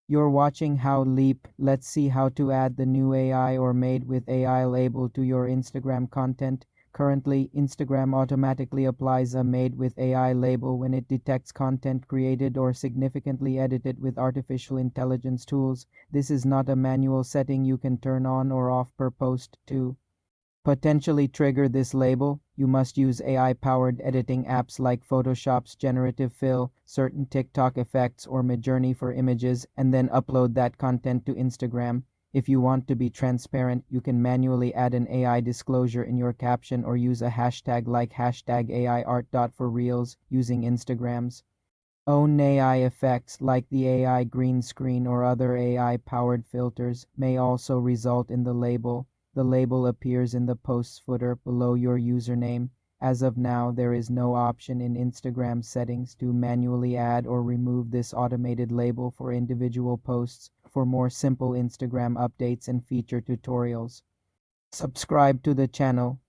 You're watching How Leap. Let's see how to add the new AI or Made with AI label to your Instagram content. Currently, Instagram automatically applies a Made with AI label when it detects content created or significantly edited with artificial intelligence tools. This is not a manual setting you can turn on or off per post. To potentially trigger this label, you must use AI-powered editing apps like Photoshop's Generative Fill, certain TikTok effects, or Midjourney for images, and then upload that content to Instagram. If you want to be transparent, you can manually add an AI disclosure in your caption or use a hashtag like hashtag AIArt. For Reels using Instagram's own AI effects like the AI green screen or other AI-powered filters may also result in the label. The label appears in the post's footer below your username. As of now, there is no option in Instagram settings to manually add or remove this automated label for individual posts. For more simple Instagram updates and feature tutorials, subscribe to the channel.